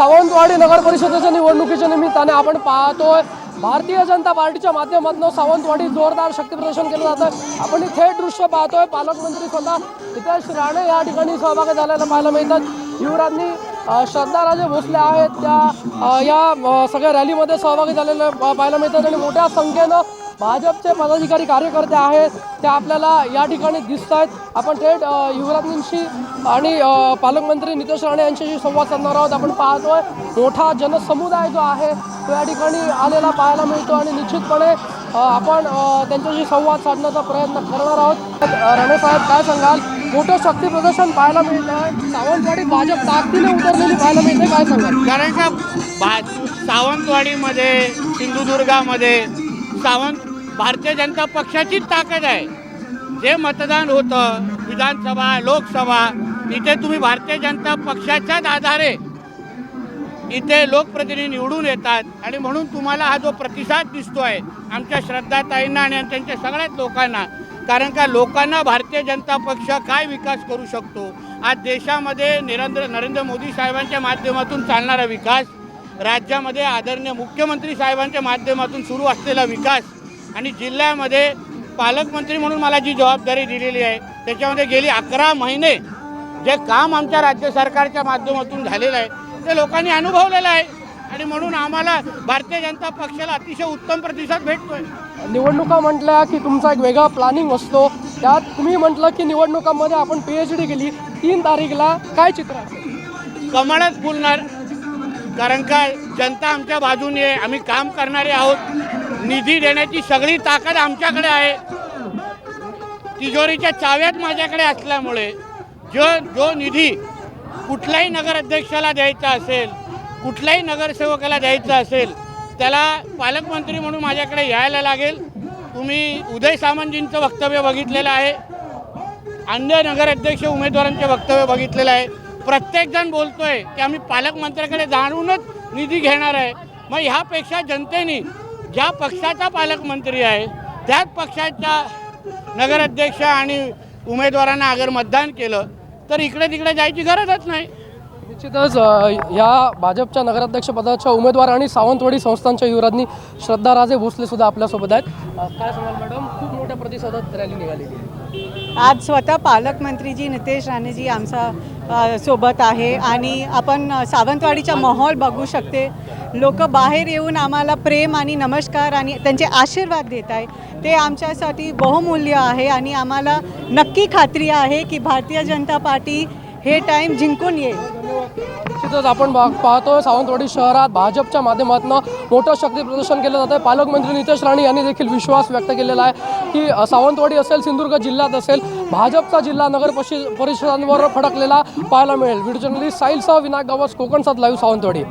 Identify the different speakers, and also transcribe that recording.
Speaker 1: सावंतवाडी नगर परिषदेच्या निवडणुकीच्या निमित्ताने आपण पाहतोय भारतीय जनता पार्टीच्या माध्यमातून सावंतवाडी जोरदार शक्ती प्रदर्शन केलं जातं। आपण थेट दृश्य पाहतोय, पालकमंत्री स्वतः नितेश राणे या ठिकाणी सहभागी झालेलं पाहायला मिळतात। युवराजनी श्रद्धाराजे भोसले आहेत त्या या सगळ्या रॅलीमध्ये सहभागी झालेले पाहायला मिळतात आणि मोठ्या संख्येनं भाजपचे पदाधिकारी कार्यकर्ते आहेत ते आपल्याला या ठिकाणी दिसत आहेत। आपण थेट युवराजांशी आणि पालकमंत्री नितेश राणे यांच्याशी संवाद साधणार आहोत। आपण पाहतोय मोठा जनसमुदाय जो आहे तो या ठिकाणी आलेला पाहायला मिळतो आणि निश्चितपणे आपण त्यांच्याशी संवाद साधण्याचा प्रयत्न करणार आहोत। राणे साहेब, काय सांगाल? मोठं शक्ती प्रदर्शन पाहायला मिळतं, सावंतवाडी भाजप ताकदीने उतरलेली पाहायला मिळते, काय सांगाल?
Speaker 2: कारण का सावंतवाडीमध्ये, सिंधुदुर्गामध्ये भारतीय जनता पक्षाचीच ताकद आहे। जे मतदान होतं विधानसभा, लोकसभा, इथे तुम्ही भारतीय जनता पक्षाच्याच आधारे इथे लोकप्रतिनिधी निवडून येतात आणि म्हणून तुम्हाला हा जो प्रतिसाद दिसतोय आमच्या श्रद्धाताईंना आणि त्यांच्या सगळ्याच लोकांना, कारण का लोकांना भारतीय जनता पक्ष काय विकास करू शकतो, आज देशामध्ये नरेंद्र मोदी साहेबांच्या माध्यमातून चालणारा विकास, राज्यामध्ये आदरणीय मुख्यमंत्री साहेबांच्या माध्यमातून सुरू असलेला विकास आणि जिल्ह्यामध्ये पालकमंत्री म्हणून मला जी जबाबदारी दिलेली आहे त्याच्यामध्ये गेली 11 महिने जे काम आमच्या राज्य सरकारच्या माध्यमातून झालेलं आहे ते लोकांनी अनुभवलेलं आहे आणि म्हणून आम्हाला भारतीय जनता पक्षाला अतिशय उत्तम प्रतिसाद भेटतोय।
Speaker 1: निवडणुका म्हटल्या की तुमचा एक वेगळा प्लॅनिंग असतो, त्यात तुम्ही म्हटलं की निवडणुकांमध्ये आपण PhD केली, 3 तारीखला काय चित्र असेल?
Speaker 2: कमळच फुलणार, कारण का जनता आमच्या बाजूने आहे, आम्ही काम करणारे आहोत, निधी देण्याची सगळी ताकद आमच्याकडे आहे, तिजोरीच्या चाव्यात माझ्याकडे असल्यामुळे जो निधी कुठल्याही नगराध्यक्षाला द्यायचा असेल, कुठल्याही नगरसेवकाला द्यायचा असेल त्याला पालकमंत्री म्हणून माझ्याकडे यायला लागेल। तुम्ही उदय सामंतजींचं वक्तव्य बघितलेलं आहे, अन्य नगराध्यक्ष उमेदवारांचे वक्तव्य बघितलेलं आहे, प्रत्येकजण बोलतोय की आम्ही पालकमंत्र्याकडे जाणूनच निधी घेणार आहे। मग ह्यापेक्षा जनतेने ज्या पक्षाचा पालकमंत्री आहे त्याच पक्षाच्या नगराध्यक्ष आणि उमेदवारांना अगर मतदान केलं तर इकडे तिकडे जायची गरजच नाही।
Speaker 1: निश्चितच या भाजपच्या नगराध्यक्ष पदाच्या उमेदवार आणि सावंतवाडी संस्थांच्या युवराजनी श्रद्धाराजे भोसले सुद्धा आपल्यासोबत आहेत। काय सांगाल मॅडम, खूप मोठ्या प्रतिसादात रॅली निघालेली आहे?
Speaker 3: आज स्वतः पालकमंत्रीजी नितेश राणेजी आमचा सोबत आहे आणि आपण सावंतवाडीचा माहोल बघू शकते। लोक बाहेर येऊन आम्हाला प्रेम आणि नमस्कार आणि त्यांचे आशीर्वाद देत आहे, ते आमच्यासाठी बहुमूल्य आहे आणि आम्हाला नक्की खात्री आहे की भारतीय जनता पार्टी हे टाईम जिंकून येईल।
Speaker 1: निश्चितच आपण पाहतोय सावंतवाडी शहरात भाजपच्या माध्यमातून मोठं शक्ती प्रदर्शन केलं जातं। पालकमंत्री नितेश राणे यांनी देखील विश्वास व्यक्त केलेला आहे की सावंतवाडी असेल, सिंधुदुर्ग जिल्ह्यात असेल, भाजपचा जिल्हा नगर परिषदांवर फडकलेला पाहायला मिळेल। Video journalist साहिलसह Vinayak Gawas, Konkan 7 live, Sawantwadi.